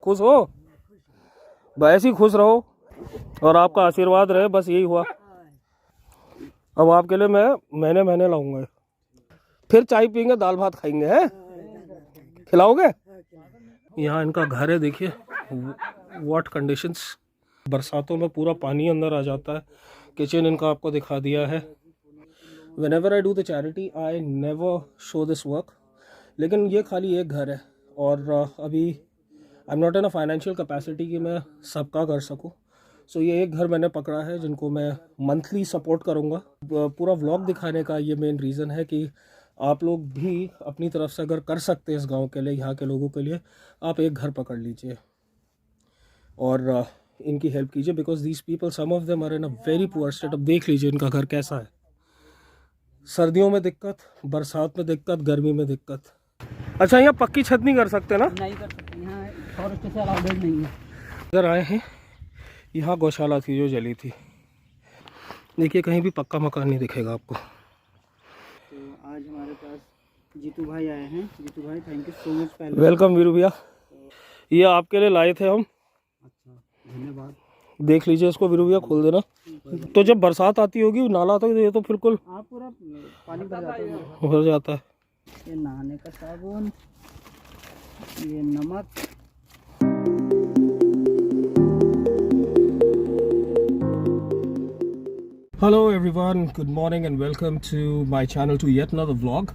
खुश हो? बस ही खुश रहो और आपका आशीर्वाद रहे, बस यही हुआ। अब आपके लिए मैं महीने महीने लाऊंगा, फिर चाय पीएंगे, दाल भात खाएंगे, हैं? खिलाओगे? यहाँ इनका घर है, देखिए व्हाट कंडीशंस। बरसातों में पूरा पानी अंदर आ जाता है। किचन इनका आपको दिखा दिया है। Whenever I do the charity, I never show this work. लेकिन ये खाली एक घर है और अभी I am not in a financial capacity कि मैं सबका कर सकूं। सो ये एक घर मैंने पकड़ा है जिनको मैं मंथली सपोर्ट करूंगा। पूरा व्लॉग दिखाने का ये मेन रीज़न है कि आप लोग भी अपनी तरफ से अगर कर सकते हैं इस गांव के लिए, यहाँ के लोगों के लिए, आप एक घर पकड़ लीजिए और इनकी हेल्प कीजिए। Because these people, some of them are in a very poor state. अब देख लीजिए इनका घर कैसा है। सर्दियों में दिक्कत, बरसात में दिक्कत, गर्मी में दिक्कत। अच्छा, यहाँ पक्की छत नहीं कर सकते ना? नहीं कर सकते, यहाँ फॉरेस्ट से अलाउड नहीं है। इधर आए हैं, यहाँ गौशाला थी जो जली थी। देखिए कहीं भी पक्का मकान नहीं दिखेगा आपको। तो आज हमारे पास जीतू भाई आए हैं। जीतू भाई, थैंक यू सो मच। पहले वेलकम वीरू भैया। ये आपके लिए लाए थे हम। अच्छा, धन्यवाद। देख लीजिए इसको वीरू भैया, खोल देना। तो जब बरसात आती होगी, नाला आता है, ये तो बिल्कुल आप पूरा पानी भर जाता है। भर जाता है। ये नहाने का साबुन, ये नमक। Hello everyone, good morning and welcome to my channel to yet another vlog.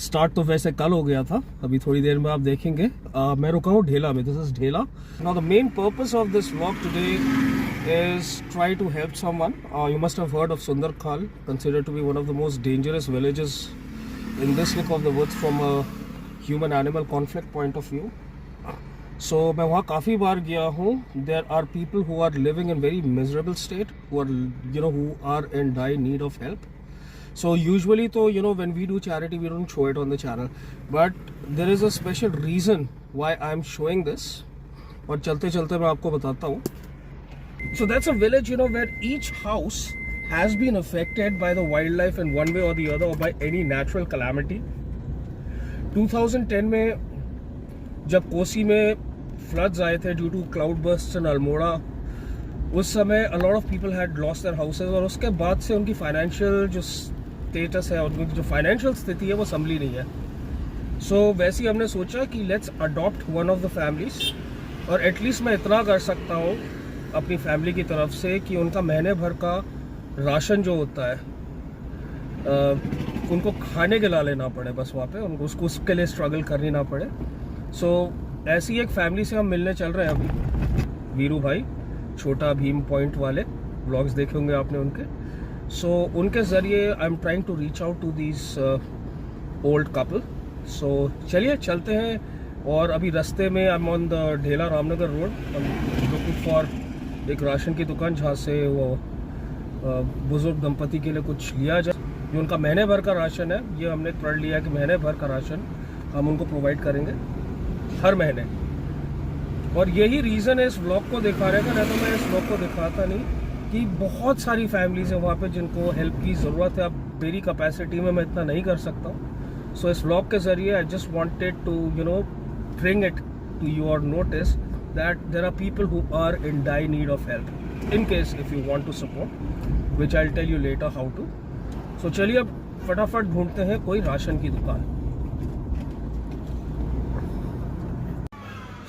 Start तो वैसे कल हो गया था, अभी थोड़ी देर में आप देखेंगे। मैं रुका हूँ ढेला में। दिस इज ढेला। Now the main purpose of this vlog today is try to help someone. You must have heard of Sundarkhal, considered to be one of the most dangerous villages in this neck of the woods from a human-animal conflict point of view. So मैं वहाँ काफ़ी बार गया हूँ. There are people who are living in very miserable state, who are who are in dire need of help. So usually तो when we do charity we don't show it on the channel, but there is a special reason why I am showing this. और चलते चलते मैं आपको बताता हूँ. So that's a village where each house has been affected by the wildlife in one way or the other, or by any natural calamity. 2010 में जब कोसी में floods आए थे due to cloudbursts in Almora, उस समय a lot of people had lost their houses, और उसके बाद से उनकी फाइनेंशियल जो स्टेटस है, उनकी जो फाइनेंशियल स्थिति है वो संभली नहीं है। सो वैसे ही हमने सोचा कि let's adopt one of the families, और एटलीस्ट मैं इतना कर सकता हूँ अपनी फैमिली की तरफ से कि उनका महीने भर का राशन जो होता है उनको खाने के ला लेना पड़े, बस वहाँ पे उनको उसके लिए स्ट्रगल करनी ना पड़े। सो ऐसी एक फैमिली से हम मिलने चल रहे हैं अभी। वीरू भाई, छोटा भीम पॉइंट वाले व्लॉग्स देखे होंगे आपने उनके। सो उनके ज़रिए I am trying to reach out to these old couple. So चलिए चलते हैं। और अभी रास्ते में आई एम ऑन द ढेला रामनगर रोड, लुकिंग फॉर एक राशन की दुकान जहाँ से वो बुजुर्ग दंपति के लिए कुछ लिया जाए। जो उनका महीने भर का राशन है, ये हमने पढ़ लिया कि महीने भर का राशन हम उनको प्रोवाइड करेंगे हर महीने। और यही रीज़न है इस व्लॉग को दिखाने का, नहीं तो मैं इस व्लॉग को दिखाता नहीं। कि बहुत सारी फैमिलीज़ हैं वहाँ पे जिनको हेल्प की ज़रूरत है। अब मेरी कैपेसिटी में मैं इतना नहीं कर सकता हूँ। सो इस व्लॉग के ज़रिए I just wanted to bring it to your notice that there are people who are in dire need of help, in case if you want to support, which I'll tell you later how to. So चलिए अब फटाफट ढूंढते हैं कोई ration की दुकान।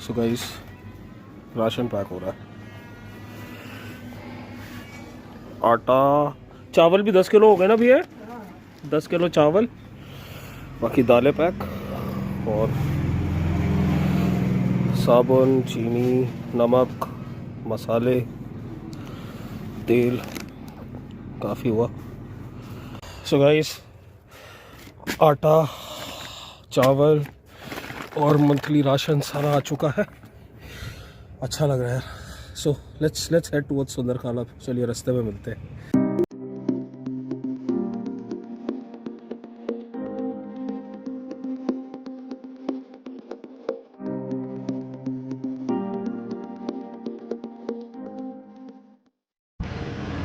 So guys, ration pack हो रहा है। आटा, चावल भी 10 किलो हो गए ना भैया? 10 किलो चावल, बाकी दालें पैक, और साबुन, चीनी, नमक, मसाले, तेल काफ़ी हुआ। सो गाइस, आटा, चावल और मंथली राशन सारा आ चुका है। अच्छा लग रहा है। So let's head towards Sundarkhal. अब चलिए रास्ते में मिलते हैं।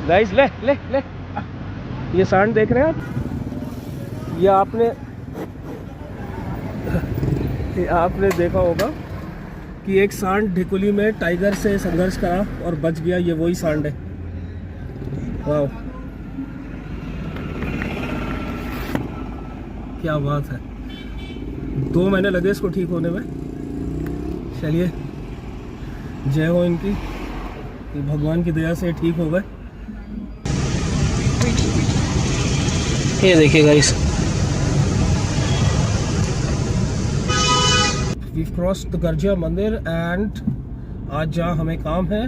गाइस, ले ले ले, ये सांड देख रहे हैं आप? ये आपने देखा होगा कि एक सांड ढिकुली में टाइगर से संघर्ष करा और बच गया, ये वही सांड है। वाह, क्या बात है। 2 महीने लगे इसको ठीक होने में। चलिए, जय हो इनकी कि भगवान की दया से ठीक हो गए। ये देखिए guys, we've crossed the Garjiya मंदिर एंड आज जहाँ हमें काम है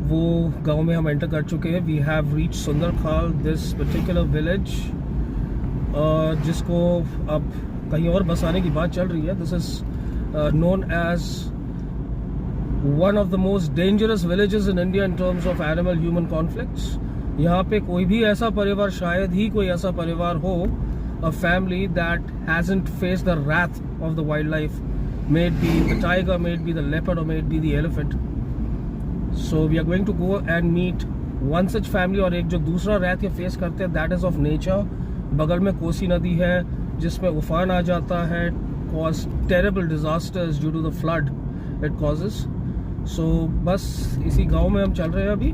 वो गांव में हम एंटर कर चुके हैं। We have reach Sundarkhal, this particular village, जिसको अब कहीं और बसाने की बात चल रही है। This is known as one of the most dangerous villages in India in terms of animal human conflicts. यहाँ पे कोई भी ऐसा परिवार, शायद ही कोई ऐसा परिवार हो, a family that hasn't faced the wrath of the wildlife, may it be the tiger, may it be the leopard, or may it be the elephant. So we are going to go and meet one such family, और एक जो दूसरा wrath ये face करते हैं, that is of nature। बगल में कोसी नदी है जिसमें उफान आ जाता है, cause terrible disasters due to the flood it causes। So बस इसी गांव में हम चल रहे हैं अभी।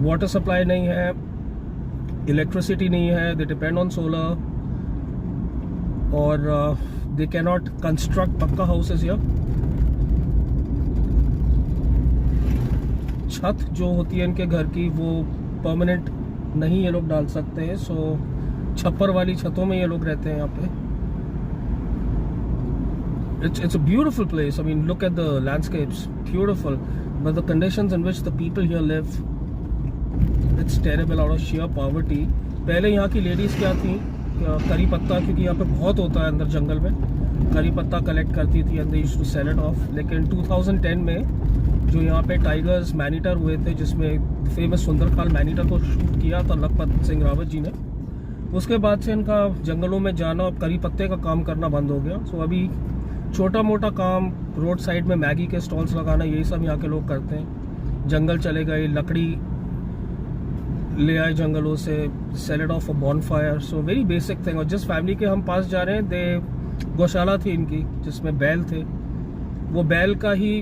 वाटर सप्लाई नहीं है, इलेक्ट्रिसिटी नहीं है, दे डिपेंड ऑन सोलर, और दे कैन नॉट कंस्ट्रक्ट पक्का हाउसेस या छत जो होती है इनके घर की वो परमानेंट नहीं ये लोग डाल सकते हैं। सो छप्पर वाली छतों में ये लोग रहते हैं यहाँ पे। It's a beautiful place. I mean, look at the landscapes, beautiful, but the conditions in which the people here live, it's terrible out of sheer poverty। पहले यहाँ की लेडीज़ क्या थी, करी पत्ता, क्योंकि यहाँ पे बहुत होता है अंदर जंगल में, करी पत्ता कलेक्ट करती थी and they used to sell it off. लेकिन 2010 में जो यहाँ पे टाइगर्स मैनीटर हुए थे, जिसमें फेमस सुंदरखाल मैनीटर को शूट किया था लखपत सिंह रावत जी ने, उसके बाद से इनका जंगलों में जाना और करी पत्ते का काम करना बंद हो गया। सो अभी छोटा मोटा काम, रोड साइड में मैगी के स्टॉल्स लगाना, यही सब यहाँ के लोग करते हैं। जंगल चले गए, लकड़ी ले आए जंगलों से, sell it off a bonfire. So very basic thing. और जिस फैमिली के हम पास जा रहे हैं, दे गौशाला थी इनकी जिसमें बैल थे, वो बैल का ही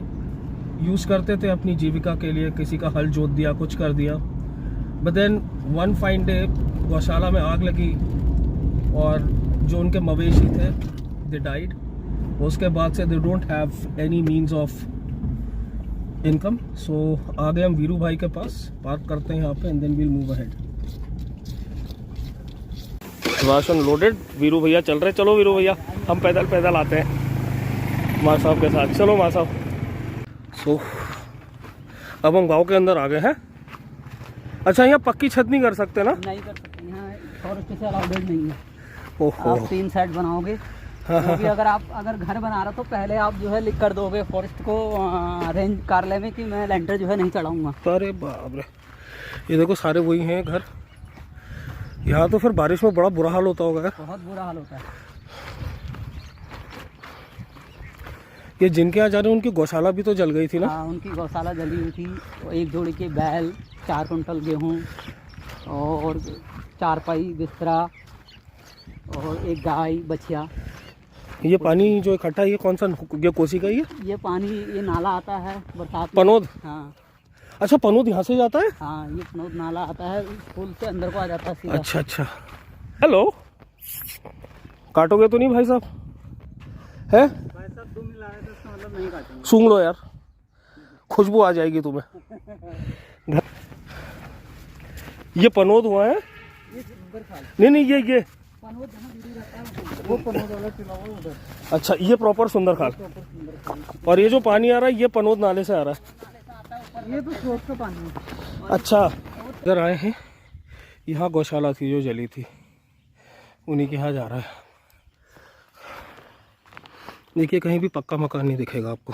यूज़ करते थे अपनी जीविका के लिए। किसी का हल जोत दिया, कुछ कर दिया। But then one fine day गौशाला में आग लगी और जो उनके मवेशी थे दे डाइड। उसके बाद से they don't have any means of income. So आ गए हम वीरू भाई के पास, पार्क करते हैं यहाँ पे and then we'll move ahead. Ration loaded, Veeru भैया चल रहे। चलो वीरू भैया, हम पैदल पैदल आते हैं माँ साहब के साथ। चलो माँ साहब। सो अब हम गांव के अंदर आ गए हैं। अच्छा, यहाँ पक्की छत नहीं कर सकते ना? नहीं कर सकते, यहाँ फॉरेस्ट से अलाउडेड नहीं है। ओहो। आप 3 सेट बनाओगे, तो भी अगर आप घर बना रहे तो पहले आप जो है लिख कर दोगे फॉरेस्ट को, रेंज कार्यालय में, कि मैं लेंटर जो है नहीं चढ़ाऊंगा। अरे बाप रे, ये देखो सारे वही हैं घर। यहाँ तो फिर बारिश में बड़ा बुरा हाल होता होगा। बहुत बुरा हाल होता है। ये जिनके यहाँ जा रहे हैं उनकी गौशाला भी तो जल गई थी ना? हाँ, उनकी गौशाला जली हुई थी। एक जोड़ी के बैल, 4 कुंटल गेहूँ और 4 पाई बिस्तरा और एक गाय बछिया। ये पानी जो इकट्ठा है ये कौन सा, ये कोसी का ही है? ये पानी, ये नाला आता है बरसात में। पनोद? हाँ। अच्छा, पनोद यहाँ से जाता है? हाँ, ये पनोद नाला आता है, पुल से अंदर को आ जाता है सीधा। अच्छा अच्छा। हेलो, काटोगे तो नहीं भाई साहब? है भाई साहब 2 मिला है तो इसका मतलब नहीं काटेंगे। सूंघ लो यार, खुशबू आ जाएगी तुम्हें। ये पनोद हुआ है? ये सुंदरखाल। नहीं ये पनोद जहाँ जुड़ी रहता है वो पनोद वाला टिला हुआ उधर। अच्छा, ये प्रॉपर सुंदरखाल। और ये जो पानी आ रहा है ये पनोद नाले से आ रहा है? ये तो स्रोत का पानी है। अच्छा, इधर आए हैं, यहाँ गौशाला थी जो जली थी, उन्हीं के यहाँ जा रहा है। देखिए कहीं भी पक्का मकान नहीं दिखेगा आपको।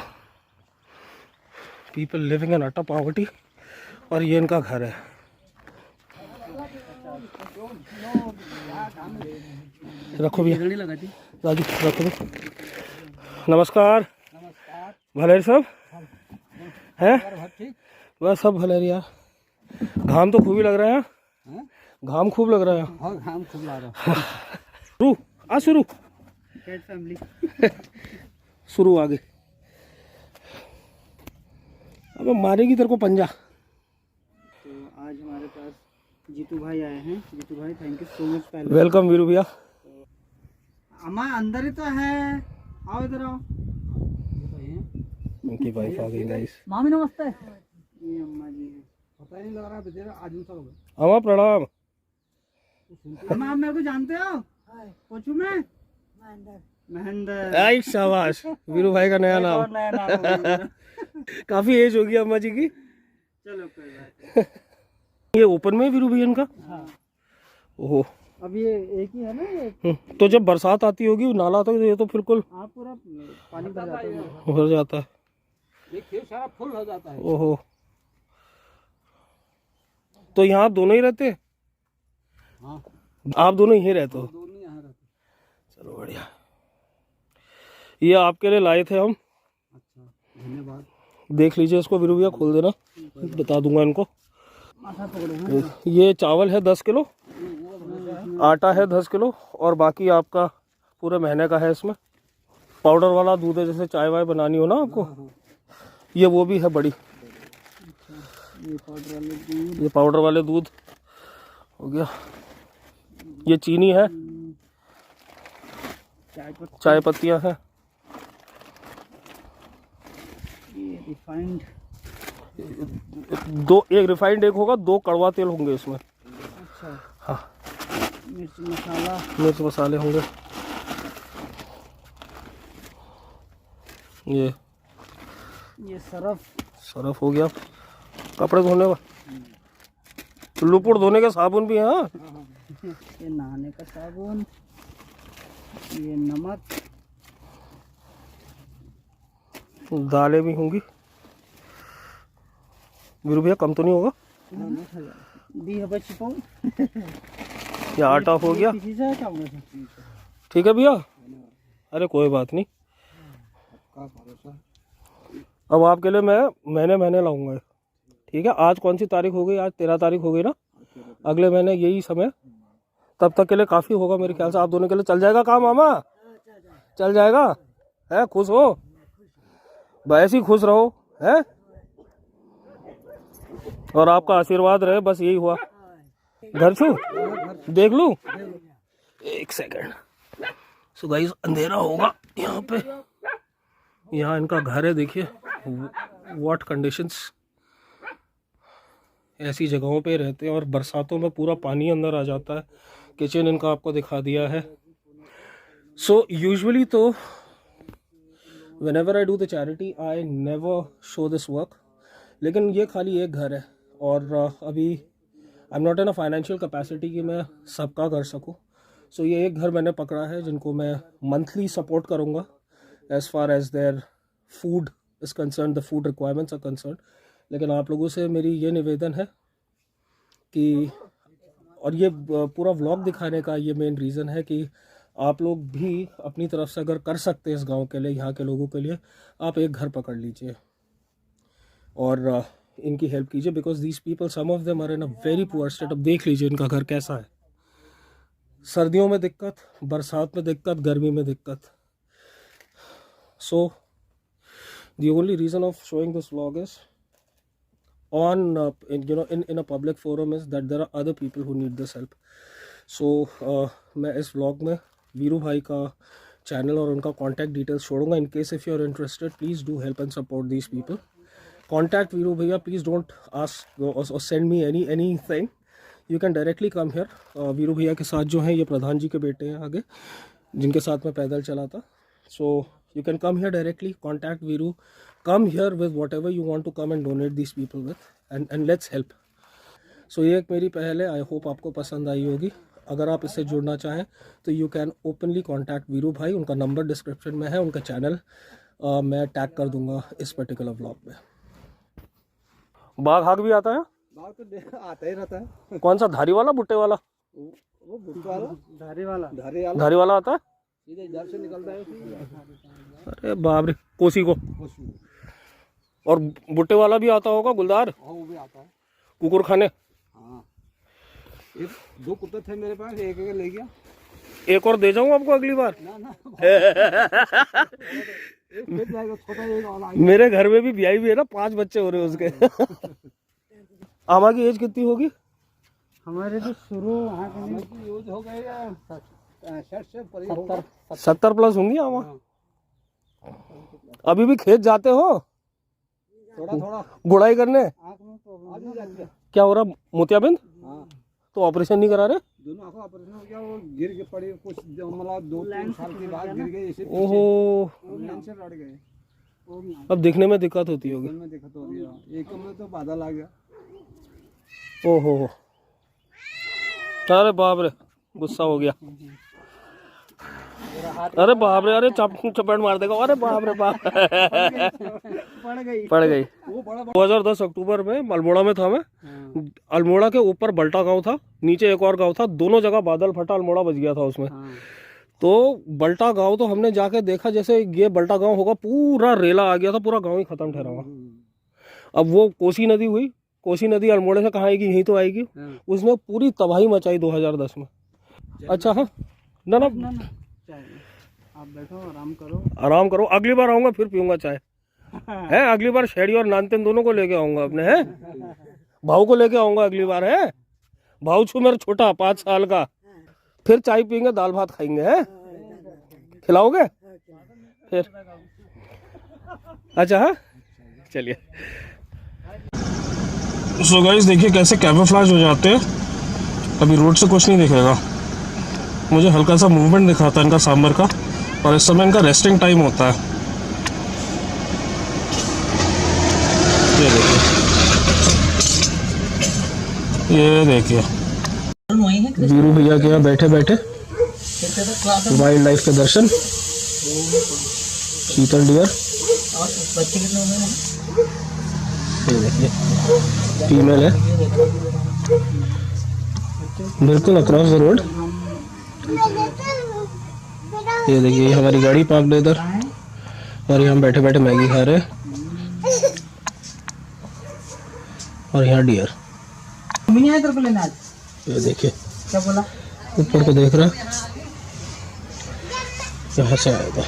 People living in utter poverty, और ये इनका घर है। रखो भैया, राजू रखो भी। नमस्कार। भले सब है? बस सब भले यार। घाम तो खूब ही लग रहा है। घाम खूब लग रहा है। हाँ, घाम खूब लग रहा है। शुरू आ शुरू कैट फैमिली शुरू आगे। अब मारेगी तेरे को पंजा। तो आज हमारे पास जीतू भाई आए हैं। जीतू भाई थैंक यू सो मच। पहले वेलकम वीरू भैया। अम्मा अंदर ही तो है, आओ इधर आओ। उनकी वाइफ आ गई गाइस। मामी नमस्ते। ये अम्मा जी है, पता ही नहीं लग रहा बेचारा आदमी सा हो गया। अम्मा प्रणाम। अम्मा आप मेरे को जानते हो? पूछू मैं? महेंद्र। आई शाबाश, वीरू भाई का नया नाम। नया नाम हो गया। काफी एज होगी अम्मा जी की। चलो कोई बात नहीं। ये ओपन में है वीरू भैया इनका। हाँ ओहो। अब ये एक ही है ना ये। तो जब बरसात आती होगी नाला तो ये तो बिल्कुल आप पूरा पानी भर जाता है। भर जाता है। देखिए सारा फुल हो जाता है। ओहो। तो यहाँ आप दोनों ही रहते हैं? हाँ आप दोनों यहीं रहते हो? दोनों यहाँ रहते। चलो बढ़िया। ये आपके लिए लाए थे हम। अच्छा धन्यवाद। देख लीजिए इसको वीरू भैया, खोल देना, बता दूंगा इनको। माथा पकड़े हैं। ये चावल है 10 किलो, आटा है 10 किलो और बाकी आपका पूरे महीने का है। इसमें पाउडर वाला दूध है, जैसे चाय वाय बनानी हो ना आपको, ये वो भी है बड़ी। ये पाउडर वाले दूध हो गया। ये चीनी है, चाय पत्तियाँ हैं, ये रिफाइंड दो, एक रिफाइंड एक होगा, 2 कड़वा तेल होंगे इसमें। अच्छा हाँ, मिर्च मसाला, मिर्च मसाले होंगे। ये सरफ हो गया, कपड़े धोने का, लुपुड़ धोने के साबुन भी है। हाँ, ये नहाने का साबुन, ये नमक, दालें भी होंगी। वीरू भैया कम तो नहीं होगा? दी है बच्ची को। ये आटा हो गया। ठीक है भैया, अरे कोई बात नहीं। अब आपके लिए मैं महीने लाऊंगा। ठीक है, आज कौन सी तारीख हो गई? आज 13 तारीख हो गई ना। अगले महीने यही समय, तब तक के लिए काफ़ी होगा मेरे ख्याल से। आप दोनों के लिए चल जाएगा काम मामा? चल जाएगा? है खुश हो? बस ही खुश रहो है, और आपका आशीर्वाद रहे, बस यही हुआ। घर छू देख लूं? एक सेकंड। सो गाइस अंधेरा होगा यहाँ पे। यहाँ इनका घर है, देखिए व्हाट कंडीशंस। ऐसी जगहों पे रहते हैं और बरसातों में पूरा पानी अंदर आ जाता है। किचन इनका आपको दिखा दिया है। सो यूजुअली तो whenever I do the charity I never show this work, लेकिन ये खाली एक घर है और अभी I am not in a financial capacity कि मैं सबका कर सकूं। सो ये एक घर मैंने पकड़ा है जिनको मैं मंथली सपोर्ट करूंगा as far as their food is concern, the food requirements are concern. लेकिन आप लोगों से मेरी ये निवेदन है कि, और ये पूरा व्लॉग दिखाने का ये मेन रीज़न है कि आप लोग भी अपनी तरफ से अगर कर सकते हैं इस गांव के लिए, यहाँ के लोगों के लिए, आप एक घर पकड़ लीजिए और इनकी हेल्प कीजिए। Because these people, some of them are in a very poor state. अब देख लीजिए इनका घर कैसा है। सर्दियों में दिक्कत, बरसात में दिक्कत, गर्मी में दिक्कत। So the only reason of showing this vlog is on in a public forum is that there are other people who need this help. So मैं इस vlog में वीरू भाई का चैनल और उनका कॉन्टैक्ट डिटेल्स छोड़ूंगा। In case if you are interested please do help and support these people. Contact Veeru भैया, please don't ask or send me anything, you can directly come here. Veeru भैया के साथ जो हैं ये प्रधान जी के बेटे हैं आगे, जिनके साथ मैं पैदल चला था। सो you can come here directly, contact Viru, come here with whatever you want to come and donate these people with, and let's help. So ये एक मेरी पहल है, आई होप आपको पसंद आई होगी। अगर आप इससे जुड़ना चाहें तो you can openly contact Veeru भाई। उनका नंबर डिस्क्रिप्शन में है, उनका चैनल मैं टैग कर दूंगा इस पर्टिकुलर व्लॉग में। बाघ हाक भी आता है? बाघ तो आता ही रहता है। कौन सा, धारी वाला बुट्टे वाला? वो बुट्टे वाला, धारी वाला आता है, सीधे इधर से निकलता है। अरे बाप रे, कोसी को। और बुट्टे वाला भी आता होगा, गुलदार? हाँ वो भी आता है, कुकुर खाने। हाँ, एक 2 कुत्ते थे मेरे पास, एक ले गया। एक और दे जाऊं आपको अगली बार? ना मेरे घर में भी ब्याई भी है ना, 5 बच्चे हो रहे हैं उसके। आमा की एज कितनी होगी? हमारे तो शुरू यूज हो गए 60 से परे होगा। 70 प्लस होंगी आमा। अभी भी खेत जाते हो? थोड़ा थोड़ा गुड़ाई करने? आँख में प्रॉब्लम जाती है। क्या हो रहा, मोतियाबिंद? हाँ, तो ऑपरेशन नहीं करा रहे? दोनों आँखों ऑपरेशन हो गया। वो गिर के पड़ी कुछ मतलब 2-3 साल के बाद गिर गए, इसे ओहो, लाइन से लड़ गए। अब दिखने में दिक्कत होती होगी। में दिक्कत हो रही है, एक में तो बादल आ गया। ओहो, अरे बाप रे, गुस्सा हो गया। अरे बाप रे, अरे चपेट मार देगा। अरे बाप रे बाप। पड़ गई। 2010 अक्टूबर में अल्मोड़ा में था मैं। अल्मोड़ा के ऊपर बल्टा गांव था, नीचे एक और गांव था, दोनों जगह बादल फटा, अल्मोड़ा बच गया था उसमें। तो बल्टा गांव तो हमने जाके देखा, जैसे ये बल्टा गांव होगा, पूरा रेला आ गया था, पूरा गांव ही खत्म ठहरा हुआ। अब वो कोसी नदी हुई, कोसी नदी अल्मोड़े से कहाँ आएगी, यहीं तो आएगी। उसने पूरी तबाही मचाई 2010 में। अच्छा, हाँ ना ना, आप बैठो, आराम करो। आराम करो, अगली बार आऊंगा फिर पीऊंगा चाय है। अगली बार शेड़ी और नानतेन दोनों को लेके आऊंगा अपने, है भाऊ को लेके आऊंगा अगली बार, है भाऊ छू मेरा छोटा 5 साल का। फिर चाय पीएंगे, दाल भात खाएंगे, है खिलाओगे फिर? अच्छा, हाँ चलिए। सो गाइस देखिए कैसे कैमोफ्लेज हो जाते हैं। अभी रोड से कुछ नहीं दिखेगा, मुझे हल्का सा मूवमेंट दिखाता है इनका सांबर का, और इस समय इनका रेस्टिंग टाइम होता है। ये देखिए वीरू भैया के यहाँ बैठे बैठे वाइल्ड लाइफ के दर्शन। चीतल डियर, ये देखिए फीमेल है, बिल्कुल अक्रॉस द रोड। ये देखिए हमारी गाड़ी पार्क है इधर, और यहाँ बैठे बैठे मैगी खा रहे हैं। और यहाँ डियर, ये देखिए क्या बोला, ऊपर को देख रहा है, यहाँ से आएगा।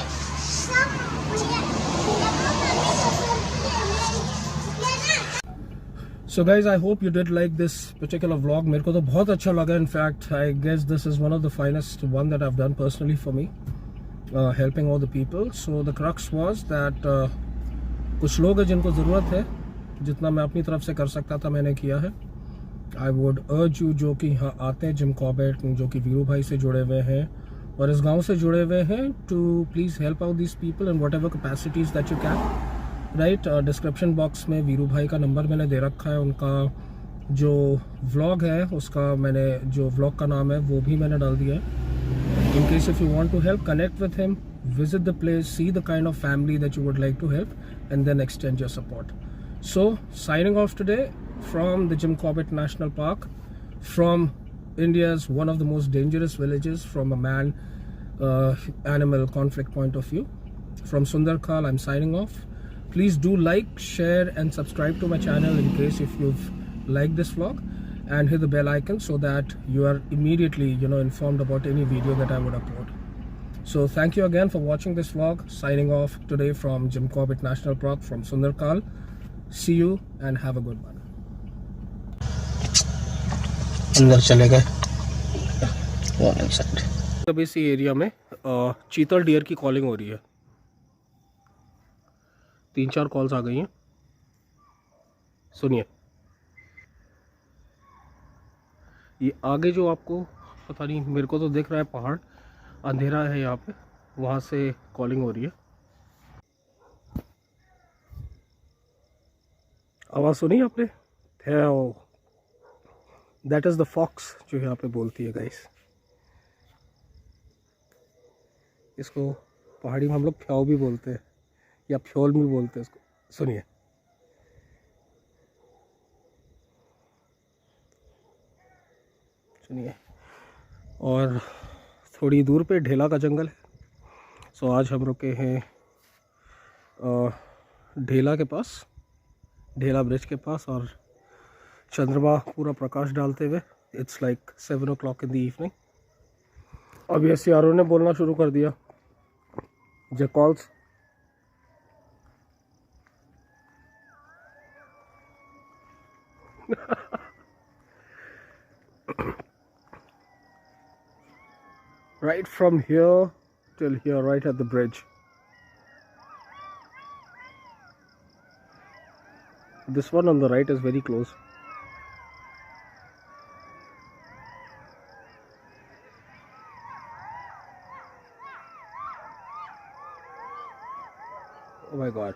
So guys, I hope you did like this particular vlog. मेरे को तो बहुत अच्छा लगा. In fact, I guess this is one of the finest one that I've done personally for me, helping all the people. So the crux was that कुछ लोग हैं जिनको ज़रूरत है, जितना मैं अपनी तरफ से कर सकता था मैंने किया है. I would urge you जो कि यहाँ आते हैं जिम कॉर्बेट, जो कि वीरू भाई से जुड़े हुए हैं और इस गांव से जुड़े हुए हैं, to please help out these people in whatever capacities that you can. Right, description box में वीरू भाई का नंबर मैंने दे रखा है, उनका जो व्लॉग है उसका मैंने जो व्लॉग का नाम है वो भी मैंने डाल दिया है. In case if you want to help, connect with him, visit the place, see the kind of family that you would like to help and then extend your support. So signing off today from the Jim Corbett National Park, from India's one of the most dangerous villages from a man animal conflict point of view. From Sundarkal, I'm signing off. Please do like, share and subscribe to my channel in case if you've liked this vlog, and hit the bell icon so that you are immediately informed about any video that I would upload. So thank you again for watching this vlog. Signing off today from Jim Corbett National Park from Sundarkal. See you and have a good one. अंदर चले गए अब इस area में चीतल dear की calling हो रही है. 3-4 कॉल्स आ गई हैं. सुनिए, ये आगे जो आपको पता नहीं, मेरे को तो दिख रहा है पहाड़, अंधेरा है यहाँ पे, वहाँ से कॉलिंग हो रही है. आवाज़ सुनी आपने? दैट इज़ द फॉक्स जो यहाँ पे बोलती है गाइस. इसको पहाड़ी में हम लोग फ्याओ भी बोलते हैं या फ्योल भी बोलते हैं इसको. सुनिए, सुनिए. और थोड़ी दूर पे ढेला का जंगल है. सो आज हम रुके हैं ढेला के पास, ढेला ब्रिज के पास, और चंद्रमा पूरा प्रकाश डालते हुए. It's like 7 o'clock in the evening. अब ये सियारों ने बोलना शुरू कर दिया. जे calls Right from here till here, right at the bridge. This one on the right is very close. Oh my god.